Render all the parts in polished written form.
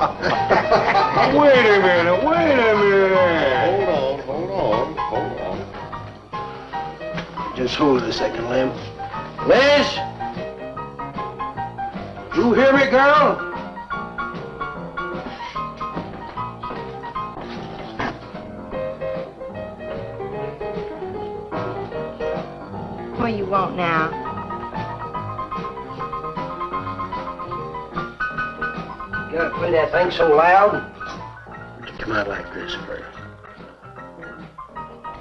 Wait a minute. Hold on. Just hold it a second, Lem. Liz? You hear me, girl? What do you want now? You gotta play that thing so loud. To come out like this first.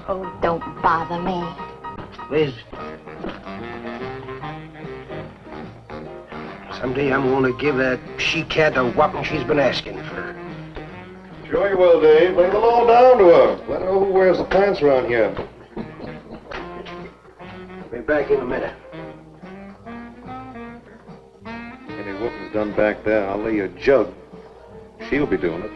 Oh, don't bother me. Liz. Someday I'm gonna give that she-cat the whopping she's been asking for. Sure you will, Dave. Lay the law down to her. Let her know who wears the pants around here. Be back in a minute. Any whooping's done back there, I'll lay you a jug. She'll be doing it.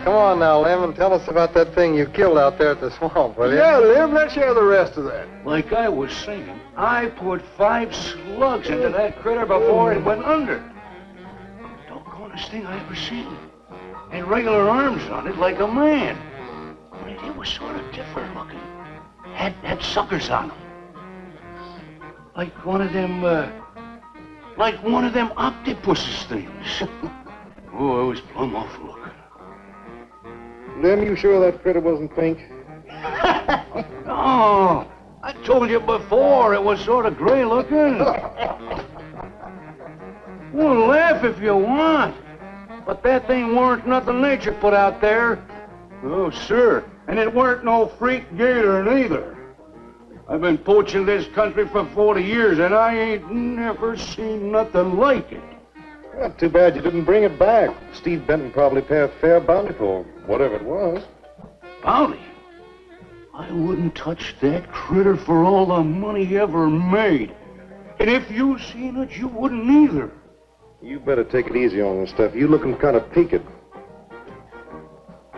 Come on now, Lem, and tell us about that thing you killed out there at the swamp, will you? Yeah, Lem, let's hear the rest of that. Like I was saying, I put 5 slugs into that critter before it went under. Doggonest thing I ever seen. And regular arms on it like a man. It was sort of different looking. Had suckers on them. Like one of them octopuses things. Oh, it was plumb awful looking. Lem, you sure that critter wasn't pink? No, I told you before, it was sort of gray looking. Well, laugh if you want. But that thing weren't nothing nature put out there. Oh, sir. And it weren't no freak gator neither. I've been poaching this country for 40 years, and I ain't never seen nothing like it. Well, too bad you didn't bring it back. Steve Benton probably pay a fair bounty for whatever it was. Bounty? I wouldn't touch that critter for all the money he ever made. And if you seen it, you wouldn't either. You better take it easy on this stuff. You looking kind of peaked.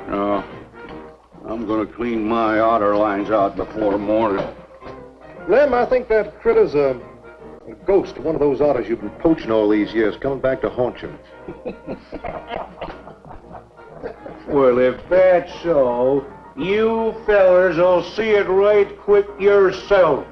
No. I'm gonna clean my outer lines out before morning. Lem, I think that critter's a ghost, one of those otters you've been poaching all these years, coming back to haunt you. Well, if that's so, you fellers will see it right quick yourselves.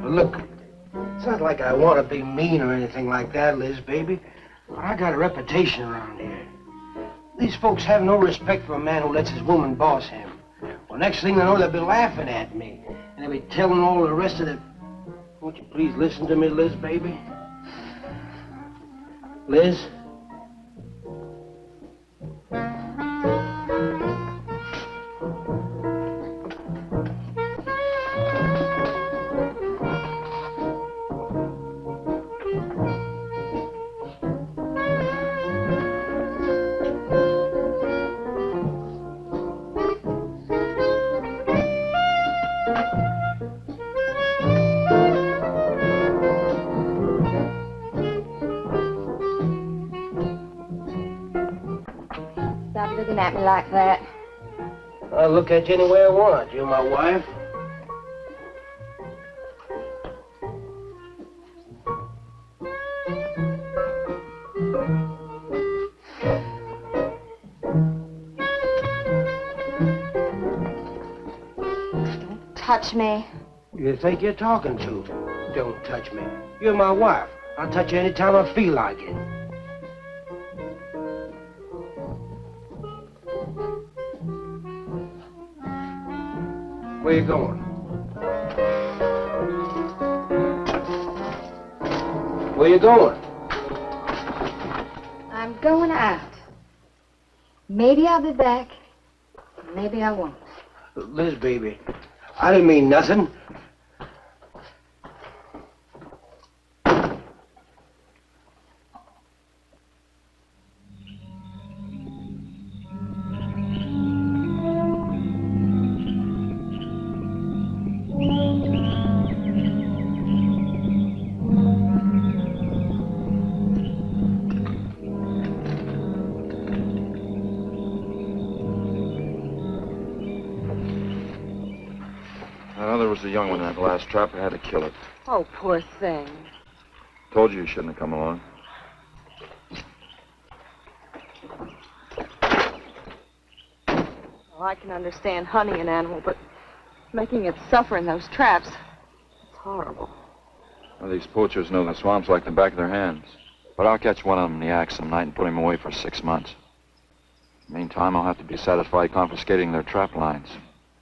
Look, it's not like I want to be mean or anything like that, Liz, baby. I got a reputation around here. These folks have no respect for a man who lets his woman boss him. Well, next thing they know, they'll be laughing at me. And they'll be telling all the rest of the... Won't you please listen to me, Liz, baby? Liz? Looking at me like that. I'll look at you any way I want. You're my wife. Don't touch me. You think you're talking to? Don't touch me. You're my wife. I'll touch you anytime I feel like it. Where you going? Where you going? I'm going out. Maybe I'll be back. Maybe I won't. Liz, baby, I didn't mean nothing. There was a young one in that last trap. I had to kill it. Oh, poor thing. Told you shouldn't have come along. Well, I can understand hunting an animal, but making it suffer in those traps, it's horrible. Well, these poachers know the swamps like the back of their hands. But I'll catch one of them in the act some night and put him away for 6 months. Meantime, I'll have to be satisfied confiscating their trap lines.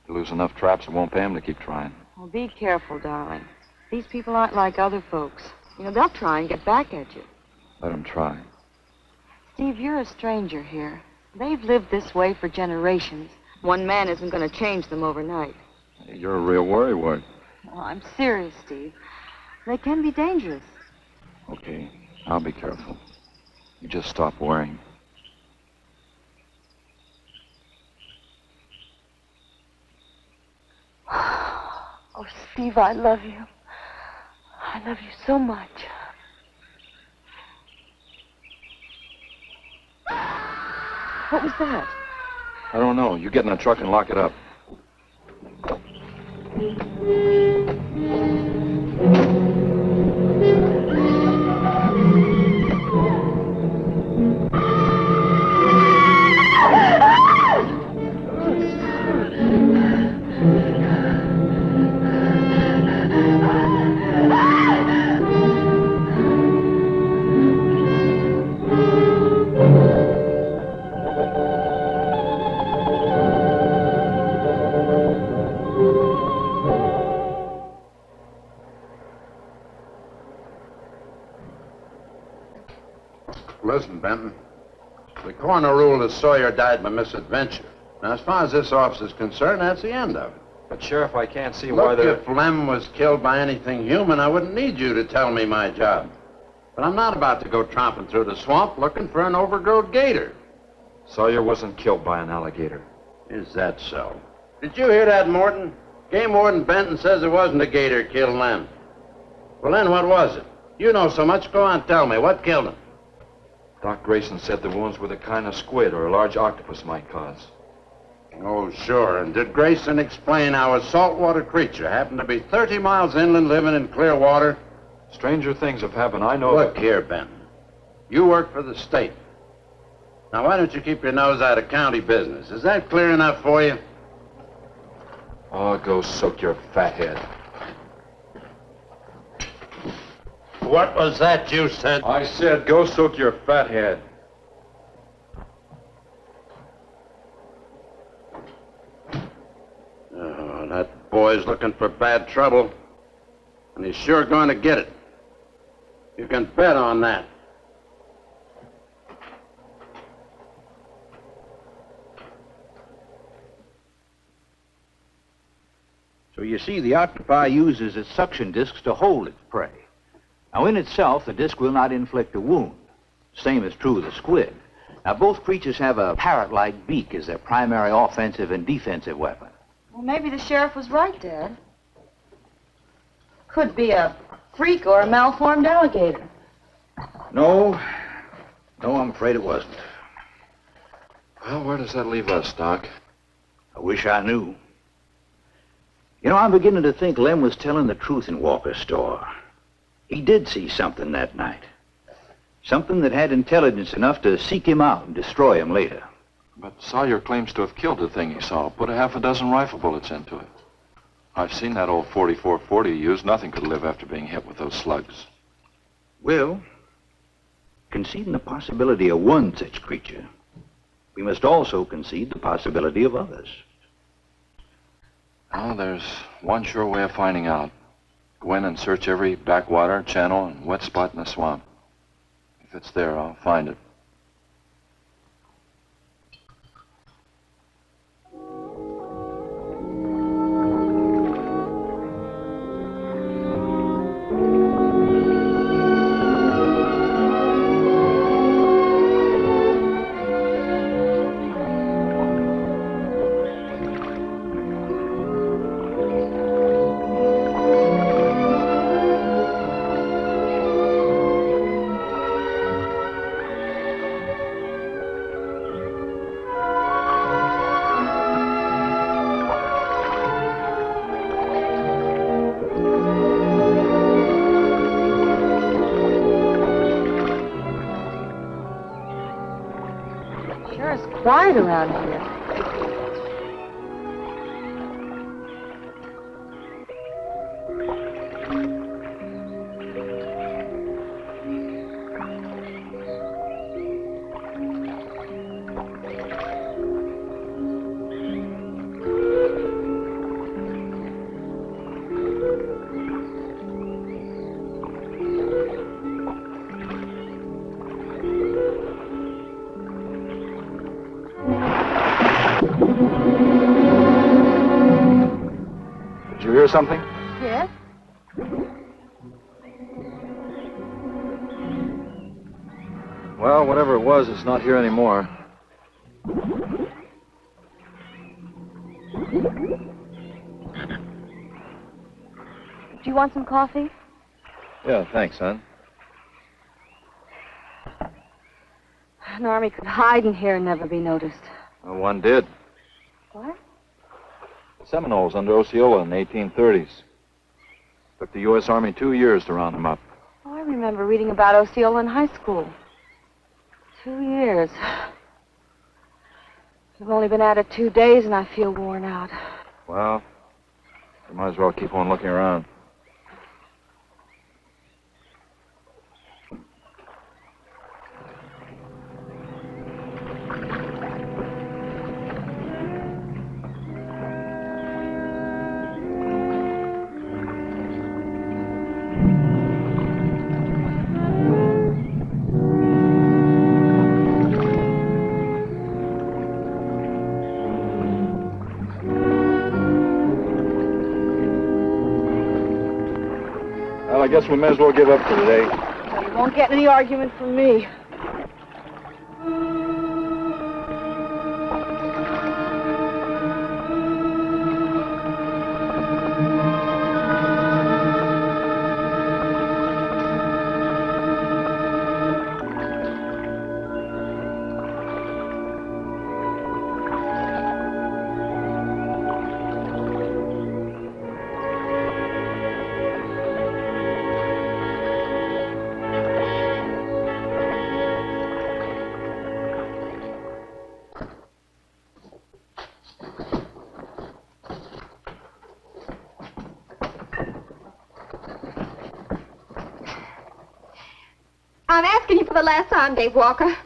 If they lose enough traps, it won't pay them to keep trying. Well, be careful, darling. These people aren't like other folks. You know, they'll try and get back at you. Let them try. Steve, you're a stranger here. They've lived this way for generations. One man isn't going to change them overnight. You're a real worrywart. Well, I'm serious, Steve. They can be dangerous. Okay, I'll be careful. You just stop worrying. Oh, Steve, I love you. I love you so much. What was that? I don't know. You get in the truck and lock it up. Listen, Benton. The coroner ruled that Sawyer died by misadventure. Now, as far as this officer's concerned, that's the end of it. But, Sheriff, I can't see why Look, they're... if Lem was killed by anything human, I wouldn't need you to tell me my job. But I'm not about to go tromping through the swamp looking for an overgrown gator. Sawyer wasn't killed by an alligator. Is that so? Did you hear that, Morton? Game Warden Benton says it wasn't a gator killed Lem. Well, then what was it? You know so much. Go on, tell me. What killed him? Doc Grayson said the wounds were the kind of squid or a large octopus might cause. Oh, sure. And did Grayson explain how a saltwater creature happened to be 30 miles inland living in clear water? Stranger things have happened. I know... Look here, Benton. You work for the state. Now, why don't you keep your nose out of county business? Is that clear enough for you? Oh, go soak your fat head. What was that you said? I said go soak your fat head. Oh, that boy's looking for bad trouble. And he's sure going to get it. You can bet on that. So you see, the octopi uses its suction discs to hold its prey. Now, in itself, the disc will not inflict a wound. Same is true of the squid. Now, both creatures have a parrot-like beak as their primary offensive and defensive weapon. Well, maybe the sheriff was right, Dad. Could be a freak or a malformed alligator. No, I'm afraid it wasn't. Well, where does that leave us, Doc? I wish I knew. You know, I'm beginning to think Lem was telling the truth in Walker's store. He did see something that night. Something that had intelligence enough to seek him out and destroy him later. But Sawyer claims to have killed the thing he saw. Put a half a dozen rifle bullets into it. I've seen that old 44-40 he used. Nothing could live after being hit with those slugs. Well, conceding the possibility of one such creature, we must also concede the possibility of others. Well, there's one sure way of finding out. Go in and search every backwater, channel, and wet spot in the swamp. If it's there, I'll find it. weird around here. Did you hear something? Yes? Well, whatever it was, it's not here anymore. Do you want some coffee? Yeah, thanks, son. An army could hide in here and never be noticed. Well, one did. What? The Seminoles under Osceola in the 1830s. Took the U.S. Army 2 years to round them up. Oh, I remember reading about Osceola in high school. 2 years. We've only been at it 2 days and I feel worn out. Well, you might as well keep on looking around. I guess we may as well give up for today. Well, you won't get any argument from me. I'm asking you for the last time, Dave Walker. You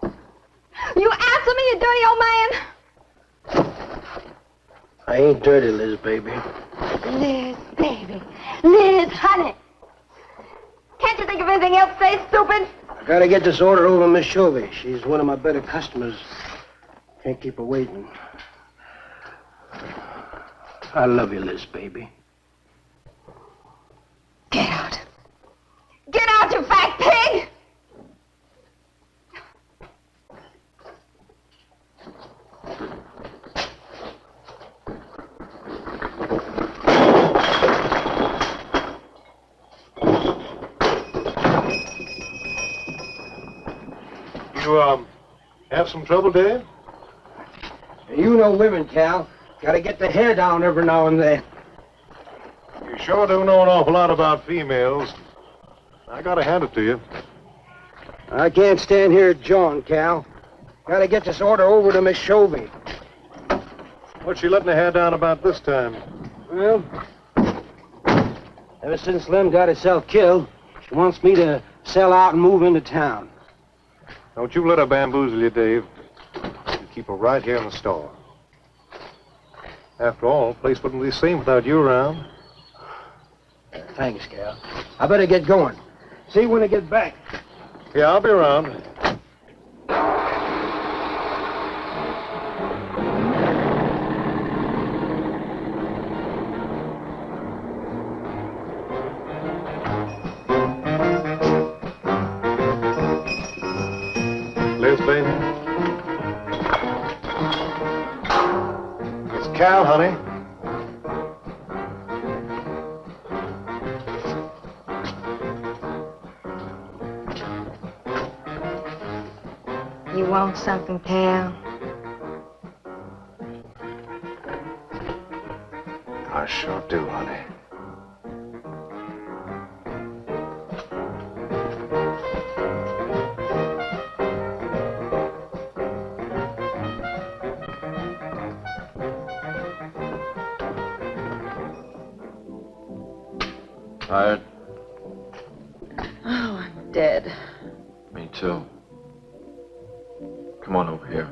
answer me, you dirty old man. I ain't dirty, Liz, baby. Liz, baby. Liz, honey. Can't you think of anything else to say, stupid? I gotta get this order over to Miss Shovey. She's one of my better customers. Can't keep her waiting. I love you, Liz, baby. Get out. Get out, you fat pig! You, have some trouble, Dave? You know women, Cal. Gotta get the hair down every now and then. You sure do know an awful lot about females. I gotta hand it to you. I can't stand here jawing, Cal. Gotta get this order over to Miss Shovey. What's she letting her hair down about this time? Well, ever since Lem got herself killed, she wants me to sell out and move into town. Don't you let her bamboozle you, Dave. You keep her right here in the store. After all, the place wouldn't be the same without you around. Thanks, Cal. I better get going. See you when I get back. Yeah, I'll be around. Liz, baby. It's Cal, honey. You want something, Cal? I sure do, honey. Tired? Oh, I'm dead. Me too. Come on over here.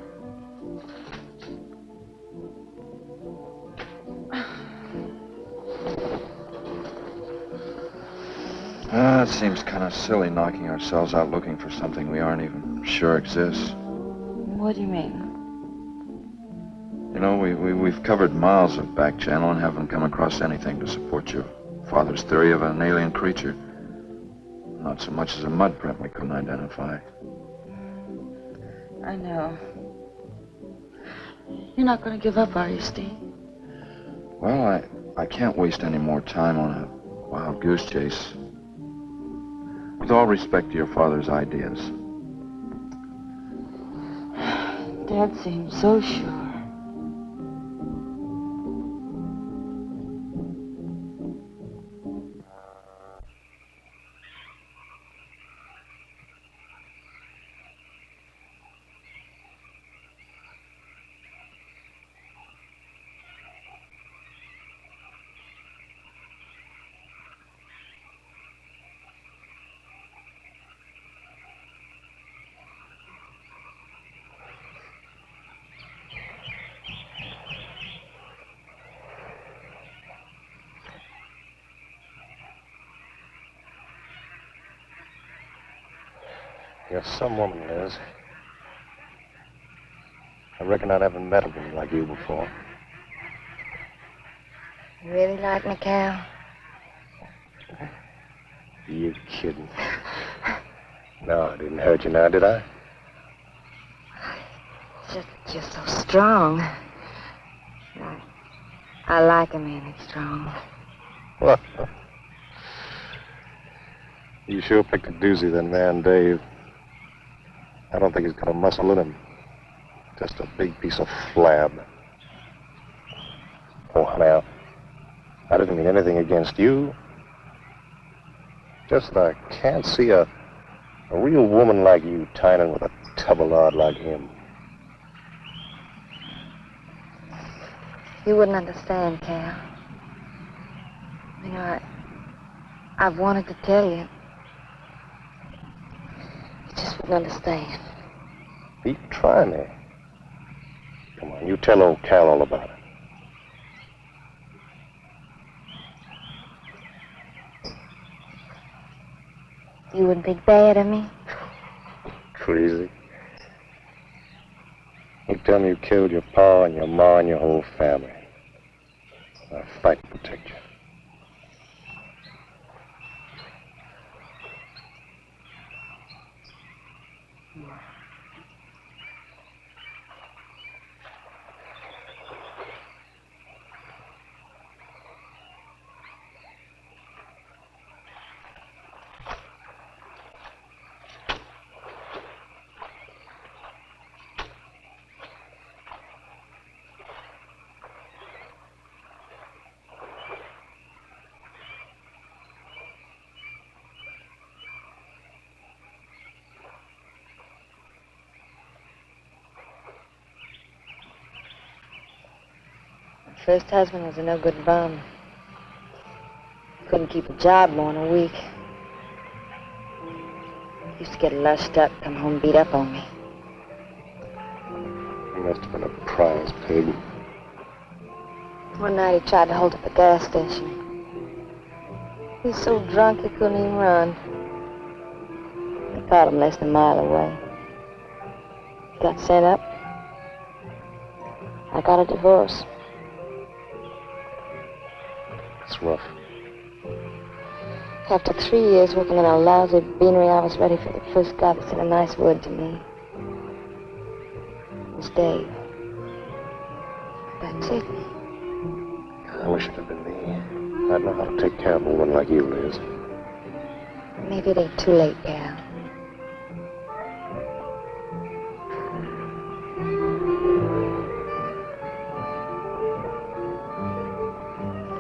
It seems kind of silly knocking ourselves out looking for something we aren't even sure exists. What do you mean? You know, we've covered miles of back channel and haven't come across anything to support your father's theory of an alien creature. Not so much as a mud print we couldn't identify. I know. You're not going to give up, are you, Steve? Well, I can't waste any more time on a wild goose chase. With all respect to your father's ideas. Dad seems so sure. You're some woman, Liz. I reckon I never met a woman like you before. You really like me, Cal? You kidding? No, I didn't hurt you now, did I? You're so strong. I like a man that's strong. What? You sure picked a doozy, then, man, Dave. I don't think he's got a muscle in him. Just a big piece of flab. Oh, honey, I didn't mean anything against you. Just that I can't see a real woman like you tying in with a tubbalard like him. You wouldn't understand, Cal. You know, I've wanted to tell you. You just wouldn't understand. Pete, try me. Come on, you tell old Cal all about it. You wouldn't think bad of me? Crazy. You tell me you killed your pa and your ma and your whole family. I'll fight to protect you. First husband was a no-good bum. Couldn't keep a job more than a week. Used to get lushed up, come home beat up on me. He must have been a prize pig. One night he tried to hold up a gas station. He was so drunk he couldn't even run. I caught him less than a mile away. He got sent up. I got a divorce. It's rough. After 3 years working in a lousy beanery, I was ready for the first guy that said a nice word to me. It was Dave. That's it. I wish it had been me. I'd know how to take care of a woman like you, Liz. Maybe it ain't too late, Cal.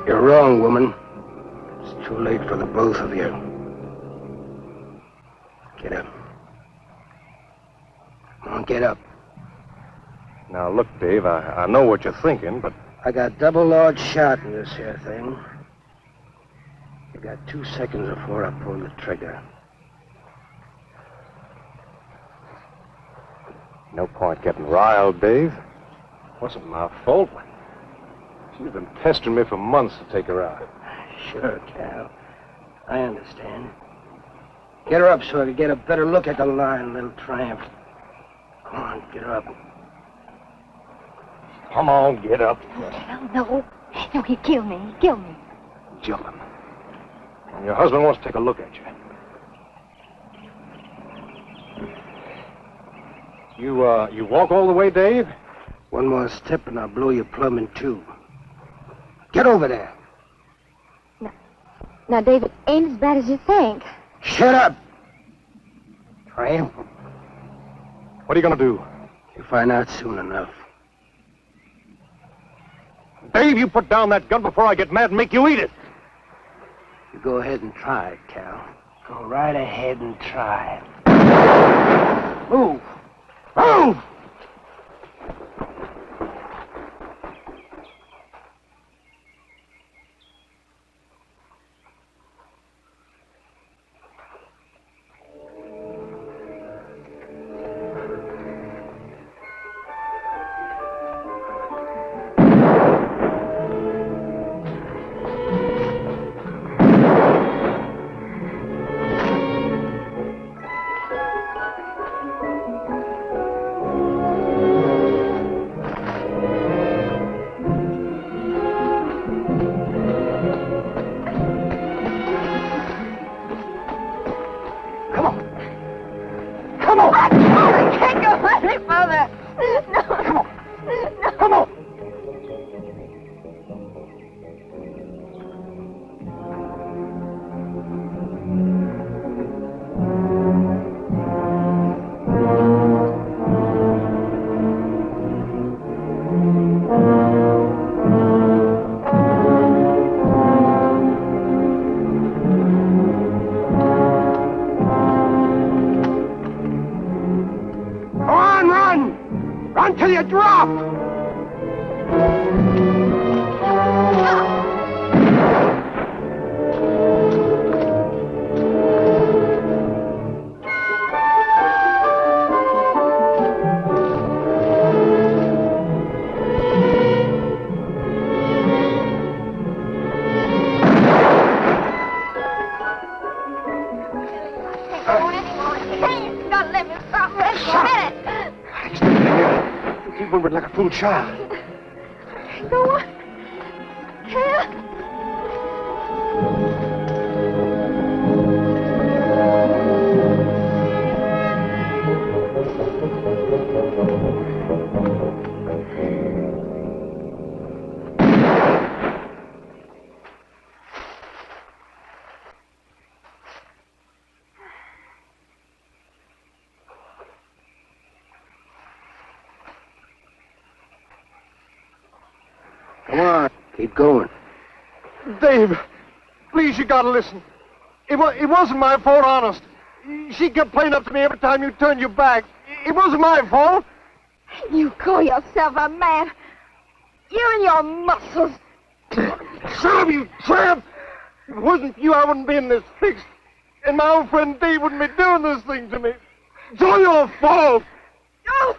You're wrong, woman. It's too late for the both of you. Get up. Come on, get up. Now, look, Dave, I know what you're thinking, but... I got double large shot in this here thing. If got 2 seconds before I pull the trigger. No point getting riled, Dave. Wasn't my fault. She's been pestering me for months to take her out. Sure, Cal. I understand. Get her up so I can get a better look at the line, little tramp. Come on, get her up. Come on, get up. Cal, no. No, he'd kill me. He'd kill me. Jumping. And your husband wants to take a look at you. You walk all the way, Dave? One more step and I'll blow your plumb in two. Get over there. Now, David, ain't as bad as you think. Shut up! Tramp. What are you going to do? You'll find out soon enough. Dave, you put down that gun before I get mad and make you eat it. You go ahead and try it, Cal. Go right ahead and try it. Move! Move! Until you drop! Like a fool child. Go on. Cal. Come on, keep going. Dave, please, you gotta listen. It wasn't my fault, honest. She kept playing up to me every time you turned your back. It wasn't my fault. You call yourself a man. You and your muscles. Shut up, you tramp! If it wasn't for you, I wouldn't be in this fix. And my old friend Dave wouldn't be doing this thing to me. It's all your fault. Oh.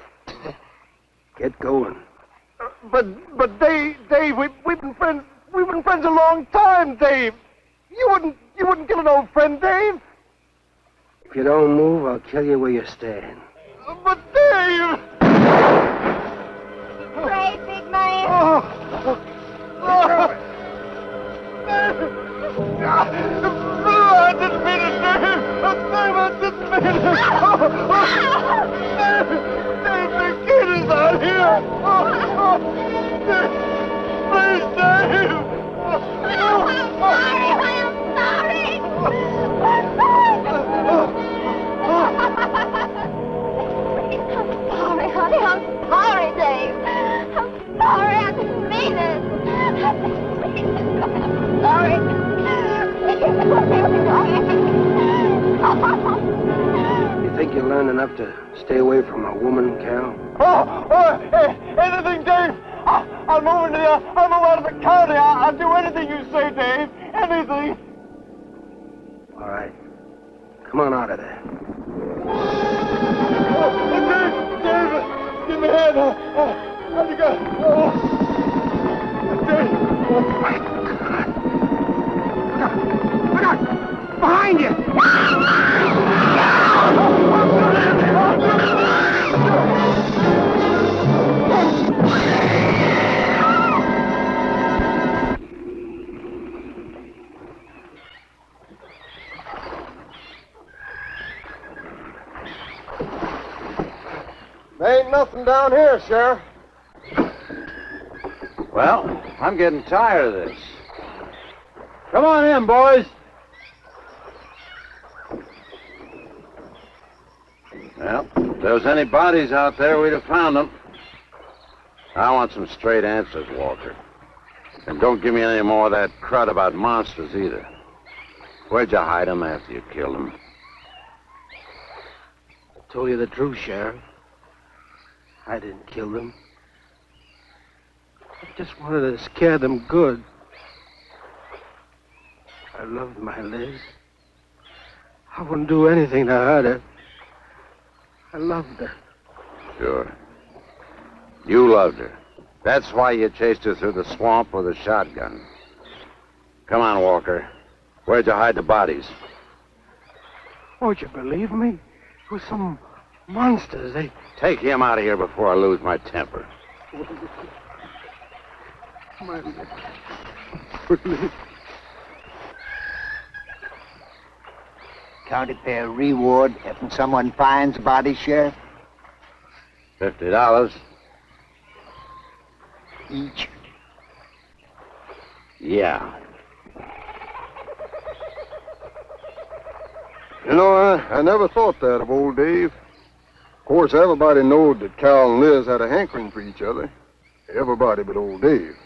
Get going. But Dave, we've been friends a long time, Dave. You wouldn't kill an old friend, Dave. If you don't move, I'll kill you where you stand. But Dave! Brave, big man. I didn't mean it, Dave. Dave, I didn't mean it. Dave, the kid is out here. Dave, please, Dave. I'm sorry. I'm sorry, honey. I'm sorry, Dave. I'm sorry. I didn't mean it. I'm sorry. You think you learned enough to stay away from a woman, Cal? Anything, Dave. I'll move out of the county. I'll do anything you say, Dave. Anything. Come on out of there. David! Give me a hand. How'd you go? David! Look out! Behind you! There ain't nothing down here, Sheriff. Well, I'm getting tired of this. Come on in, boys. Well, if there was any bodies out there, we'd have found them. I want some straight answers, Walker. And don't give me any more of that crud about monsters either. Where'd you hide them after you killed them? I told you the truth, Sheriff. I didn't kill them. I just wanted to scare them good. I loved my Liz. I wouldn't do anything to hurt her. I loved her. Sure. You loved her. That's why you chased her through the swamp with a shotgun. Come on, Walker. Where'd you hide the bodies? Won't you believe me? It was some monsters. They... Take him out of here before I lose my temper. County fair reward if someone finds a body, Sheriff? $50. Each. Yeah. You know, I never thought that of old Dave. Of course, everybody knowed that Cal and Liz had a hankering for each other. Everybody but old Dave.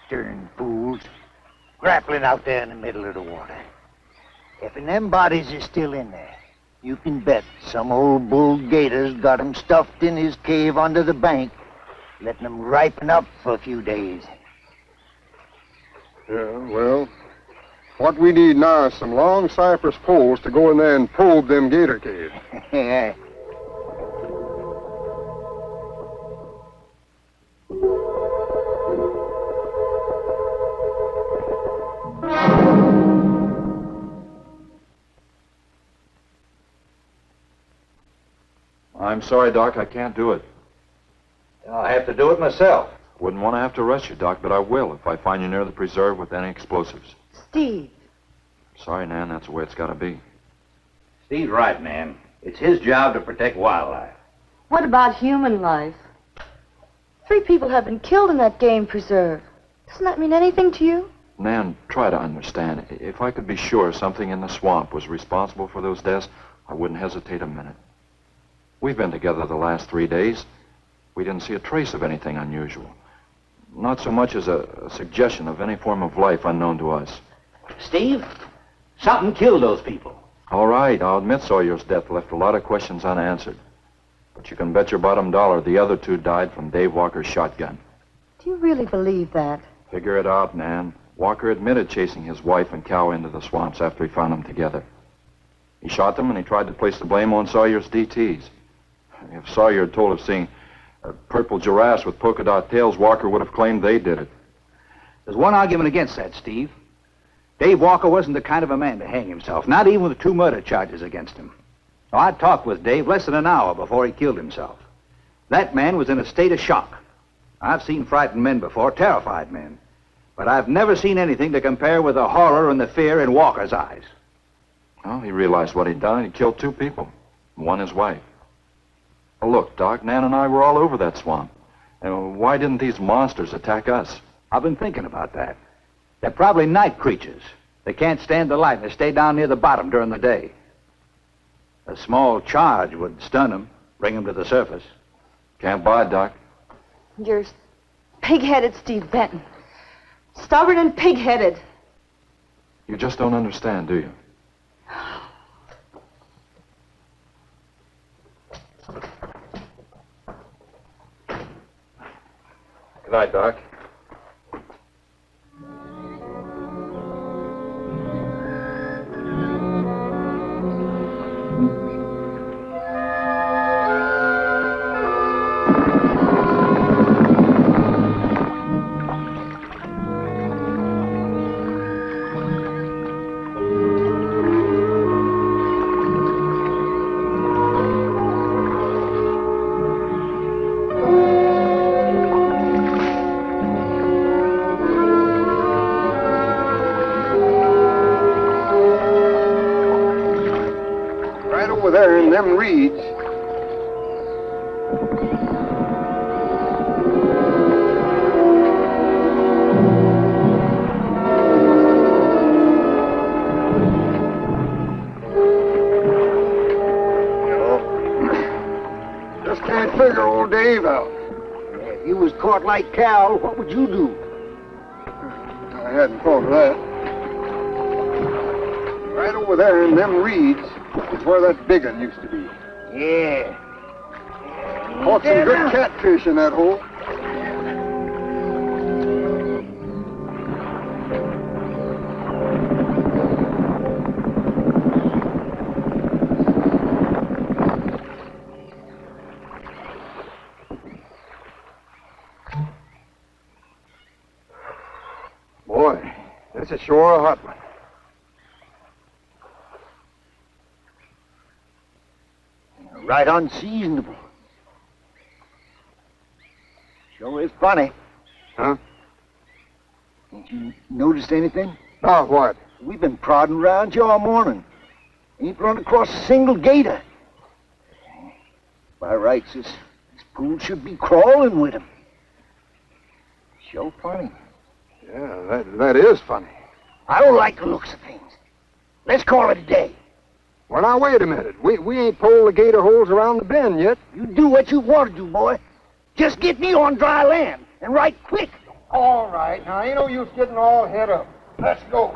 Darn fools. Grappling out there in the middle of the water. If them bodies is still in there, you can bet some old bull gator's got 'em stuffed in his cave under the bank, letting 'em ripen up for a few days. Yeah, well, what we need now is some long cypress poles to go in there and probe them gator caves. Yeah. I'm sorry, Doc, I can't do it. I'll have to do it myself. Wouldn't want to have to arrest you, Doc, but I will if I find you near the preserve with any explosives. Steve. Sorry, Nan, that's the way it's got to be. Steve's right, Nan. It's his job to protect wildlife. What about human life? 3 people have been killed in that game preserve. Doesn't that mean anything to you? Nan, try to understand. If I could be sure something in the swamp was responsible for those deaths, I wouldn't hesitate a minute. We've been together the last 3 days. We didn't see a trace of anything unusual. Not so much as a suggestion of any form of life unknown to us. Steve, something killed those people. All right, I'll admit Sawyer's death left a lot of questions unanswered. But you can bet your bottom dollar the other 2 died from Dave Walker's shotgun. Do you really believe that? Figure it out, Nan. Walker admitted chasing his wife and cow into the swamps after he found them together. He shot them and he tried to place the blame on Sawyer's DTs. If Sawyer had told of seeing purple giraffes with polka dot tails, Walker would have claimed they did it. There's one argument against that, Steve. Dave Walker wasn't the kind of a man to hang himself, not even with 2 murder charges against him. Now, I talked with Dave less than an hour before he killed himself. That man was in a state of shock. I've seen frightened men before, terrified men. But I've never seen anything to compare with the horror and the fear in Walker's eyes. Well, he realized what he'd done. He killed 2 people, one his wife. Well, look, Doc, Nan and I were all over that swamp. And why didn't these monsters attack us? I've been thinking about that. They're probably night creatures. They can't stand the light and they stay down near the bottom during the day. A small charge would stun them, bring them to the surface. Can't buy it, Doc. You're pig-headed, Steve Benton. Stubborn and pig-headed. You just don't understand, do you? Good night, Doc. in them reeds. Just can't figure old Dave out. If you was caught like Cal, what would you do? I hadn't thought of that. Right over there in them reeds is where that big one used to be. Yeah. Caught some good catfish in that hole. Boy, this is sure a hot one. Right unseasonable. Sure is funny. Huh? Ain't you noticed anything? Oh, what? We've been prodding around you all morning. Ain't run across a single gator. By rights, this pool should be crawling with 'em. Sure funny. Yeah, that is funny. I don't like the looks of things. Let's call it a day. Well, now, wait a minute. We ain't pulled the gator holes around the bend yet. You do what you want to do, boy. Just get me on dry land, and right quick. All right. Now, ain't no use getting all head up. Let's go.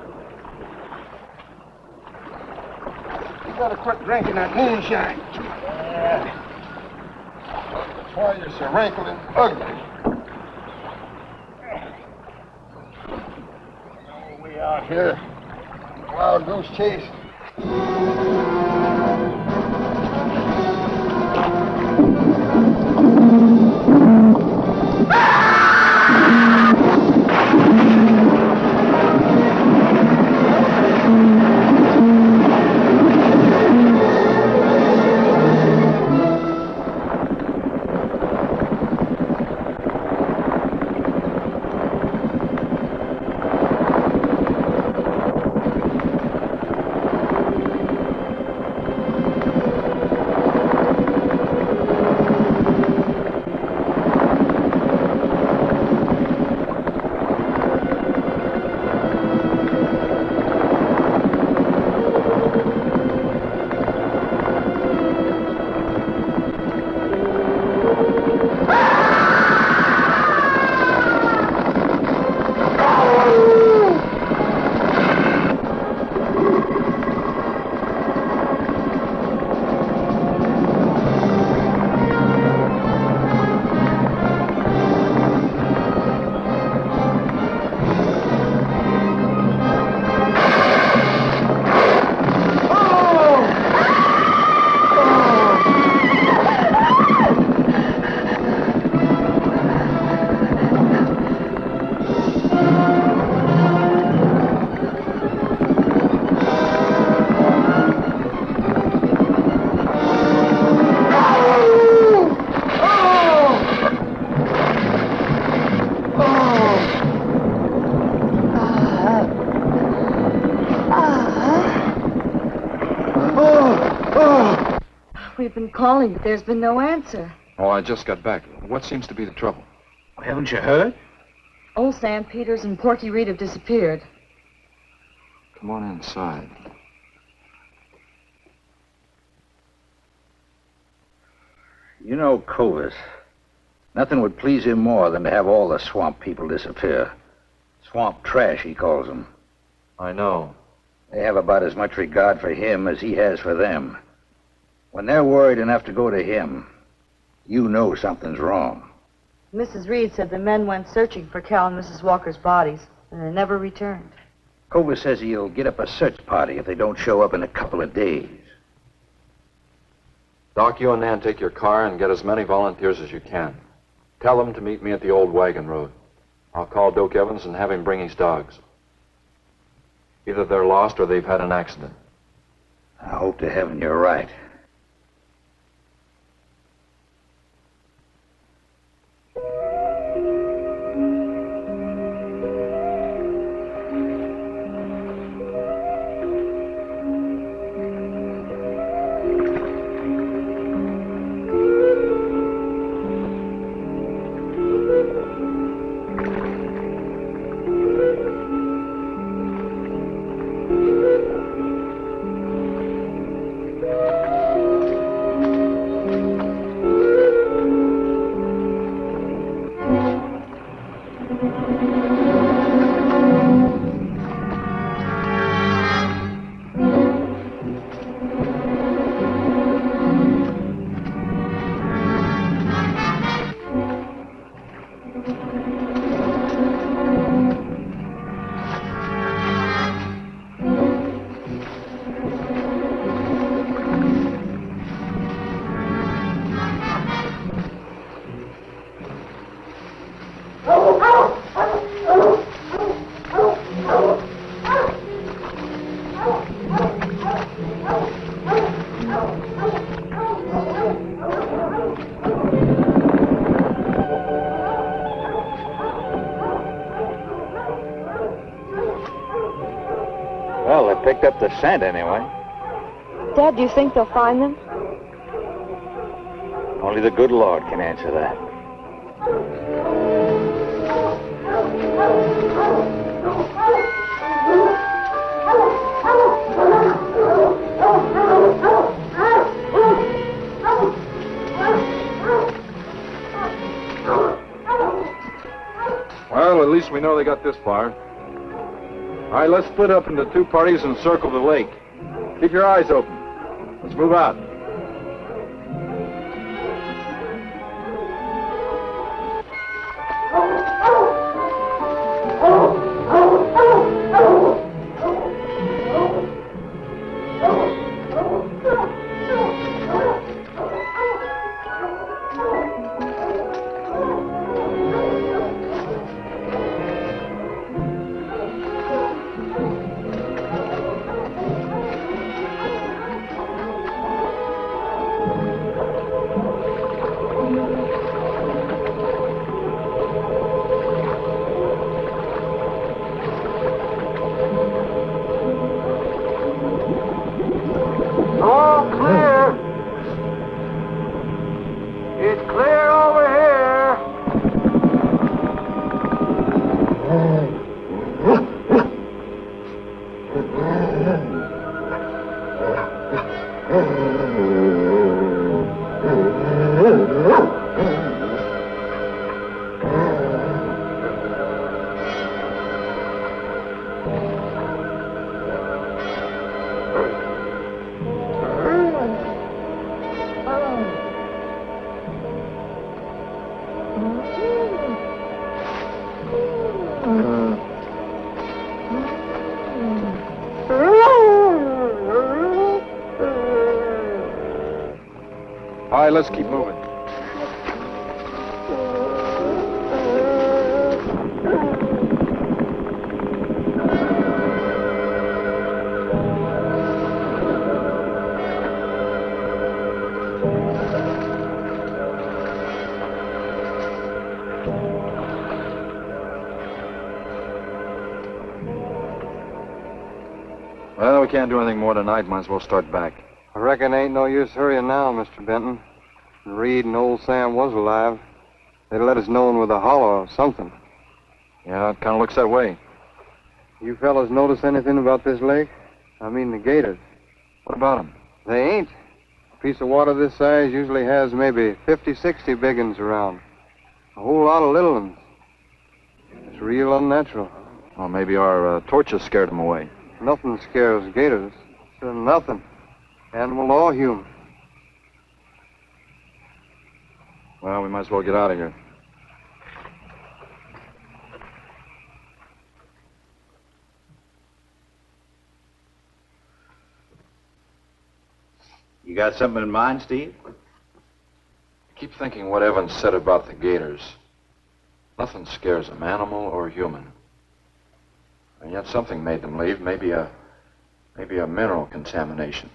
You better quit drinking that moonshine. Yeah. That's why you're so wrinkled and ugly. Oh, we out here. Wild goose chase. We've been calling, but there's been no answer. Oh, I just got back. What seems to be the trouble? Haven't you heard? Old Sam Peters and Porky Reed have disappeared. Come on inside. You know Clovis. Nothing would please him more than to have all the swamp people disappear. Swamp trash, he calls them. I know. They have about as much regard for him as he has for them. When they're worried enough to go to him, you know something's wrong. Mrs. Reed said the men went searching for Cal and Mrs. Walker's bodies, and they never returned. Clovis says he'll get up a search party if they don't show up in a couple of days. Doc, you and Nan take your car and get as many volunteers as you can. Tell them to meet me at the old wagon road. I'll call Doak Evans and have him bring his dogs. Either they're lost or they've had an accident. I hope to heaven you're right. picked up the scent anyway. Dad, do you think they'll find them? Only the good Lord can answer that. Well, at least we know they got this far. All right, let's split up into two parties and circle the lake. Keep your eyes open. Let's move out. All right, let's keep moving. Well, we can't do anything more tonight. Might as well start back. I reckon ain't no use hurrying now, Mr. Benton. Reed and old Sam was alive. They'd let us know with a holler or something. Yeah, it kind of looks that way. You fellas notice anything about this lake? I mean the gators. What about them? They ain't. A piece of water this size usually has maybe 50, 60 big uns around. A whole lot of little ones. It's real unnatural. Well, maybe our torches scared them away. Nothing scares gators. Nothing. Animal or human. Well, we might as well get out of here. You got something in mind, Steve? I keep thinking what Evans said about the gators. Nothing scares them, animal or human. And yet something made them leave. Maybe a mineral contamination.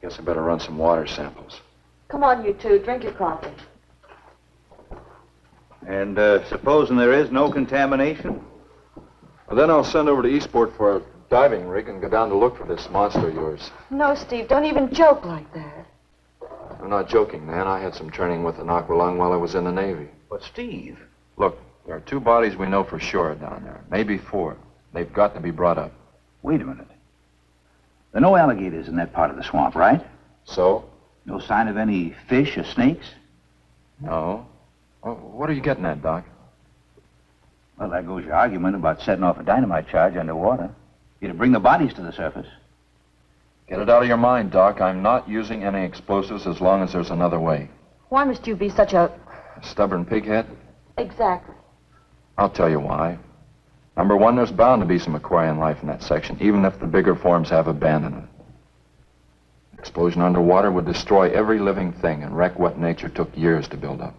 Guess I better run some water samples. Come on, you two. Drink your coffee. And supposing there is no contamination? Well, then I'll send over to Eastport for a diving rig and go down to look for this monster of yours. No, Steve, don't even joke like that. I'm not joking, man. I had some training with an aqualung while I was in the Navy. But, Steve... Look, there are 2 bodies we know for sure down there. Maybe 4. They've got to be brought up. Wait a minute. There are no alligators in that part of the swamp, right? So? No sign of any fish or snakes? No. Well, what are you getting at, Doc? Well, there goes your argument about setting off a dynamite charge underwater. You're to bring the bodies to the surface. Get it out of your mind, Doc. I'm not using any explosives as long as there's another way. Why must you be such a... A stubborn pighead? Exactly. I'll tell you why. Number 1, there's bound to be some aquarian life in that section, even if the bigger forms have abandoned it. Explosion underwater would destroy every living thing and wreck what nature took years to build up.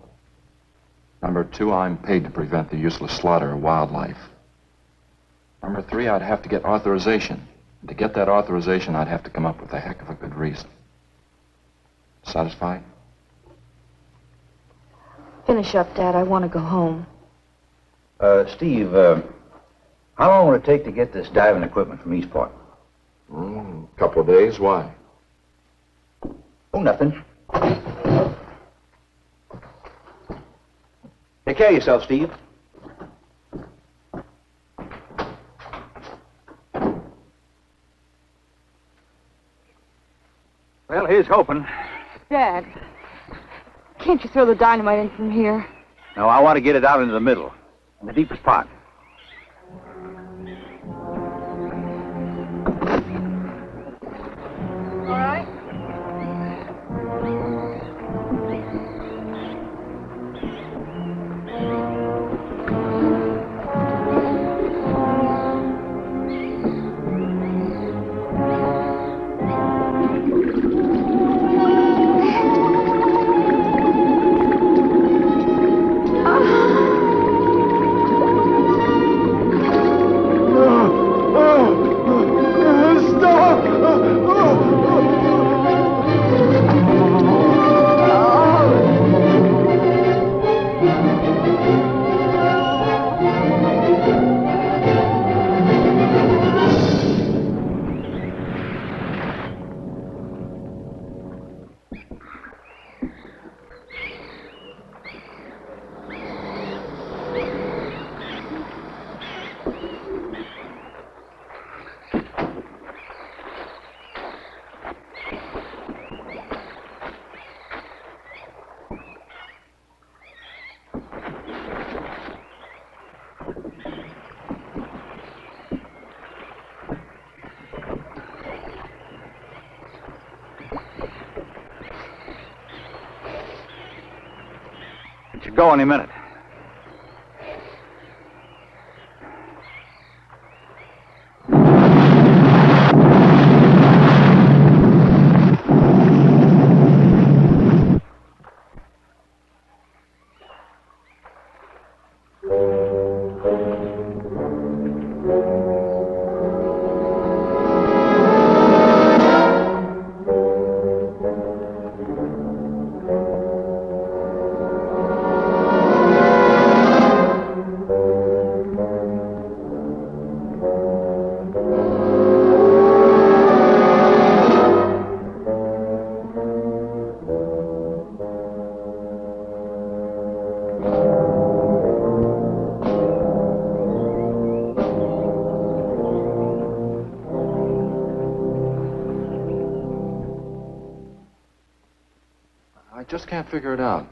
Number 2, I'm paid to prevent the useless slaughter of wildlife. Number 3, I'd have to get authorization. And to get that authorization, I'd have to come up with a heck of a good reason. Satisfied? Finish up, Dad. I want to go home. Steve, how long will it take to get this diving equipment from Eastport? Couple of days. Why? Oh, nothing. Take care of yourself, Steve. Well, here's hoping. Dad, can't you throw the dynamite in from here? No, I want to get it out into the middle, in the deepest part. All right. It should go any minute. Just can't figure it out.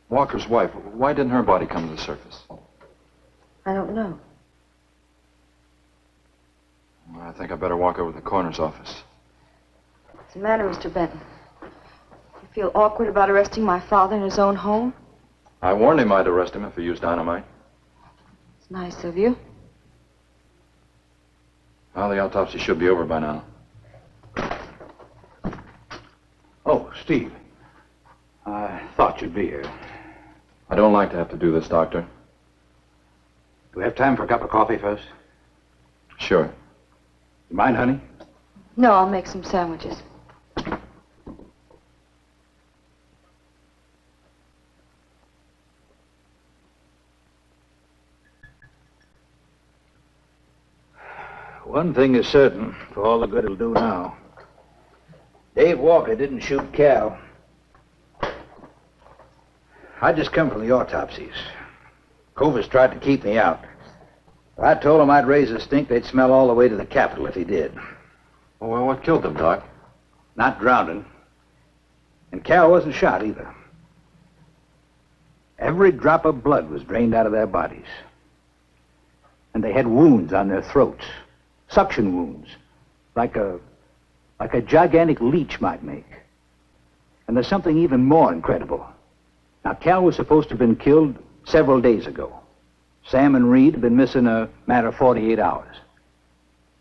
Walker's wife, why didn't her body come to the surface? I don't know. I think I better walk over to the coroner's office. What's the matter, Mr. Benton? You feel awkward about arresting my father in his own home? I warned him I'd arrest him if he used dynamite. It's nice of you. Well, the autopsy should be over by now. Oh, Steve. I thought you'd be here. I don't like to have to do this, Doctor. Do we have time for a cup of coffee first? Sure. You mind, honey? No, I'll make some sandwiches. One thing is certain, for all the good it'll do now. Dave Walker didn't shoot Cal. I just come from the autopsies. Covers tried to keep me out. I told him I'd raise a stink they'd smell all the way to the Capitol if he did. Well, what killed them, Doc? Not drowning. And Cal wasn't shot either. Every drop of blood was drained out of their bodies. And they had wounds on their throats. Suction wounds. Like a gigantic leech might make. And there's something even more incredible. Now, Cal was supposed to have been killed several days ago. Sam and Reed have been missing a matter of 48 hours.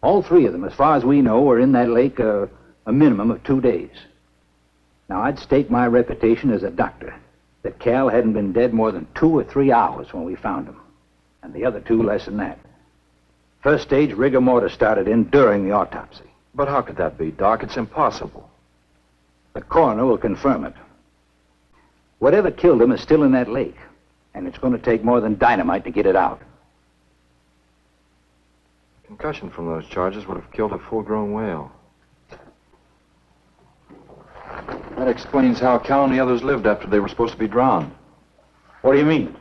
All three of them, as far as we know, were in that lake a minimum of 2 days. Now, I'd stake my reputation as a doctor that Cal hadn't been dead more than 2 or 3 hours when we found him. And the other two less than that. First stage rigor mortis started in during the autopsy. But how could that be, Doc? It's impossible. The coroner will confirm it. Whatever killed him is still in that lake, and it's going to take more than dynamite to get it out. Concussion from those charges would have killed a full-grown whale. That explains how Cal and the others lived after they were supposed to be drowned. What do you mean?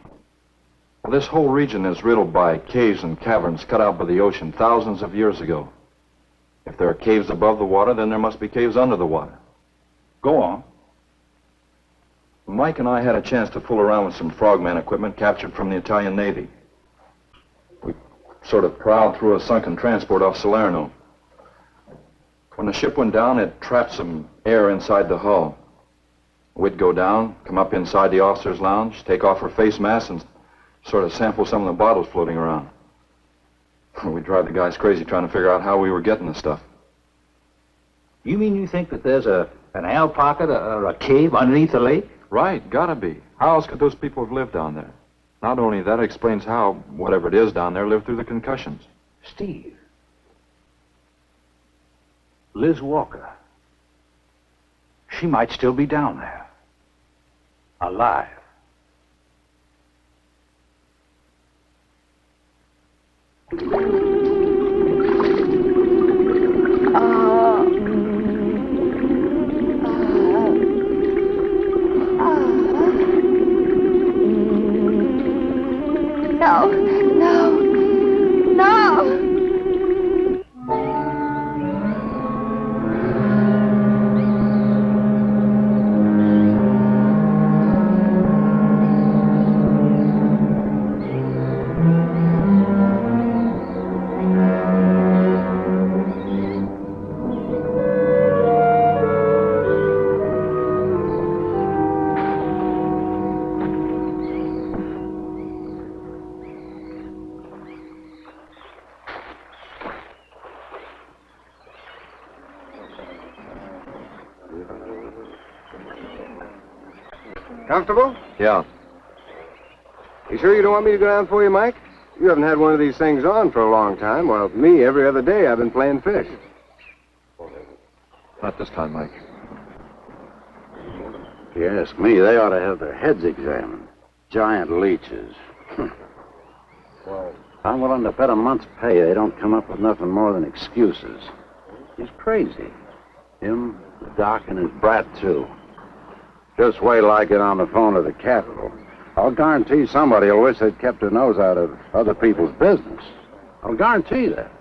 Well, this whole region is riddled by caves and caverns cut out by the ocean thousands of years ago. If there are caves above the water, then there must be caves under the water. Go on. Mike and I had a chance to fool around with some frogman equipment captured from the Italian Navy. We sort of prowled through a sunken transport off Salerno. When the ship went down, it trapped some air inside the hull. We'd go down, come up inside the officer's lounge, take off her face mask, and sort of sample some of the bottles floating around. We'd drive the guys crazy trying to figure out how we were getting the stuff. You mean you think that there's an air pocket or a cave underneath the lake? Right, gotta be. How else could those people have lived down there? Not only that, it explains how, whatever it is down there, lived through the concussions. Steve. Liz Walker. She might still be down there. Alive. No, no, no! Comfortable? Yeah. You sure you don't want me to go down for you, Mike? You haven't had one of these things on for a long time, while me, every other day, I've been playing fish. Not this time, Mike. If you ask me, they ought to have their heads examined. Giant leeches. Well, I'm willing to bet a month's pay they don't come up with nothing more than excuses. He's crazy. Him, the doc, and his brat, too. Just wait till I get on the phone to the Capitol. I'll guarantee somebody will wish they'd kept their nose out of other people's business. I'll guarantee that.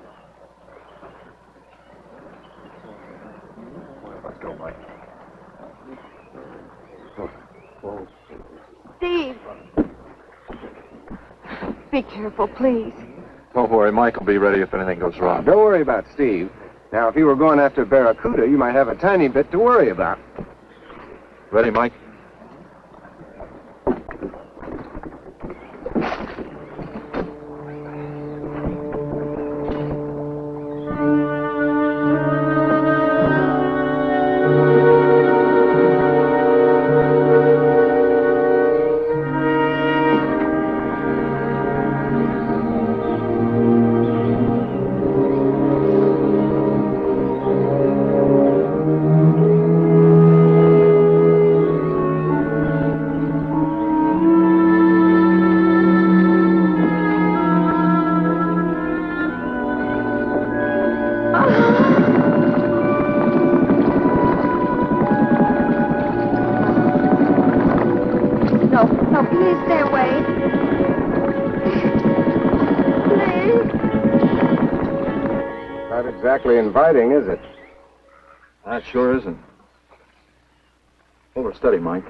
Let's go, Mike. Steve! Be careful, please. Don't worry, Mike will be ready if anything goes wrong. Don't worry about Steve. Now, if you were going after Barracuda, you might have a tiny bit to worry about. Ready, Mike? Exactly inviting, is it? That sure isn't. Hold her steady, Mike.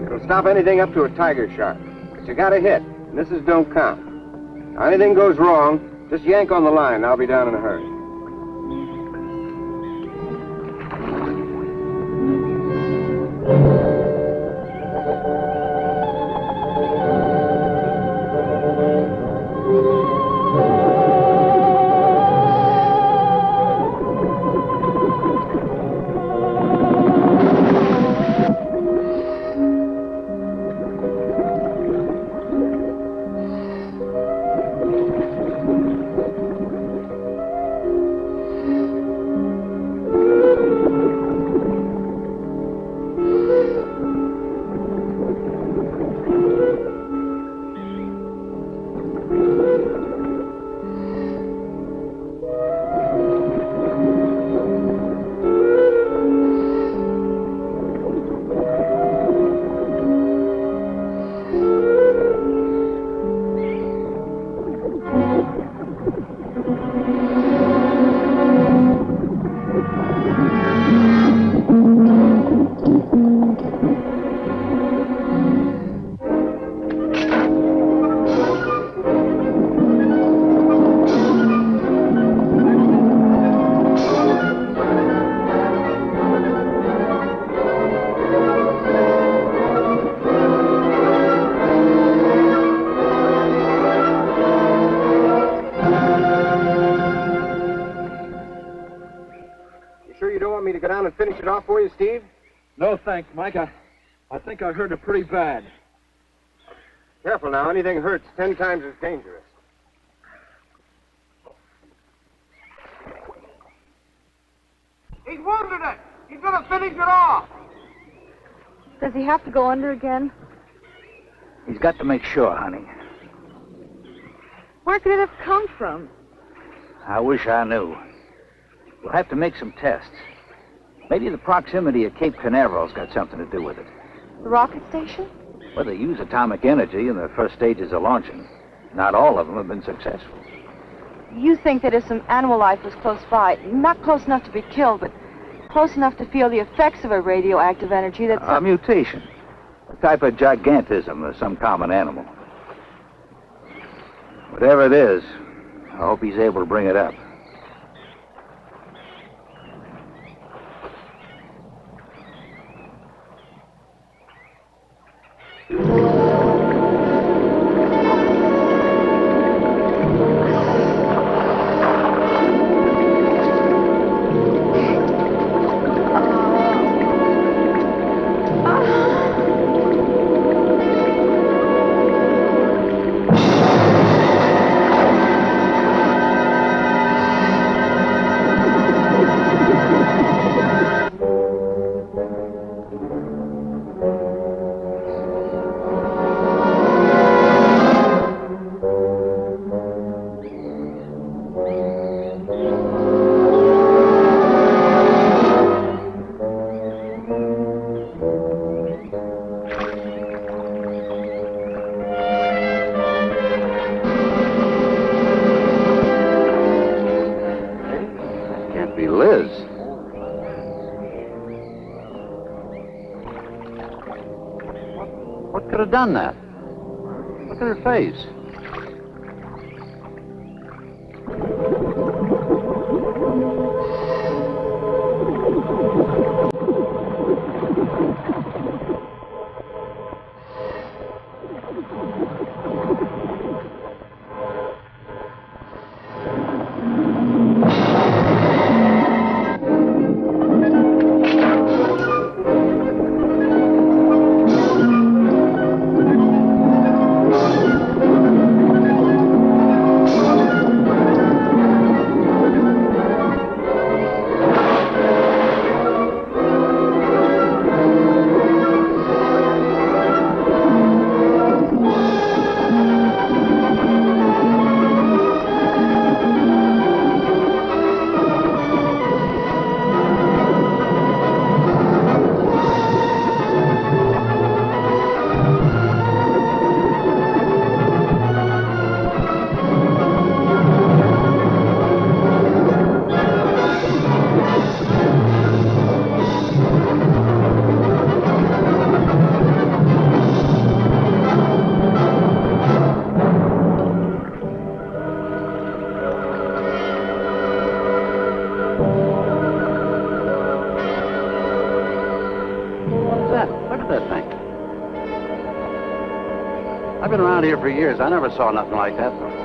It'll stop anything up to a tiger shark. You got a hit. Misses don't count. Now, anything goes wrong, just yank on the line. I'll be down in a hurry. still want me to go down and finish it off for you, Steve? No, thanks, Mike. I think I hurt it pretty bad. Careful now. Anything hurts 10 times as dangerous. He's wounded it. He's going to finish it off. Does he have to go under again? He's got to make sure, honey. Where could it have come from? I wish I knew. We'll have to make some tests. Maybe the proximity of Cape Canaveral's got something to do with it. The rocket station? Well, they use atomic energy in the first stages of launching. Not all of them have been successful. You think that if some animal life was close by, not close enough to be killed, but close enough to feel the effects of a radioactive energy that's... A mutation. A type of gigantism of some common animal. Whatever it is, I hope he's able to bring it up. What could have done that? Look at her face. I've been around here for years. I never saw nothing like that before.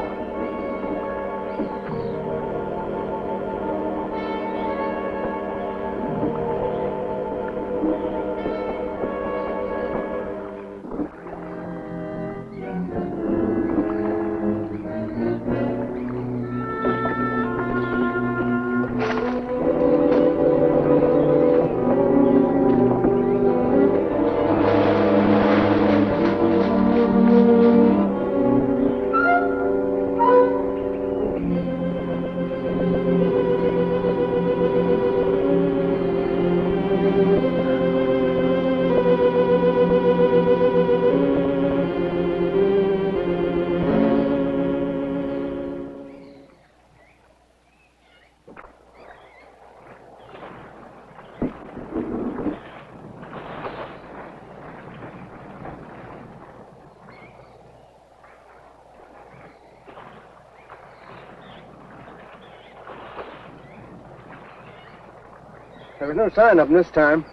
There was no sign of them this time.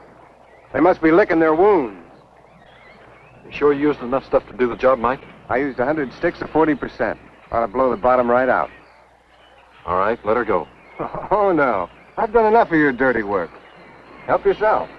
They must be licking their wounds. You sure you used enough stuff to do the job, Mike? I used 100 sticks of 40%. Ought to blow the bottom right out. All right, let her go. Oh, no. I've done enough of your dirty work. Help yourself.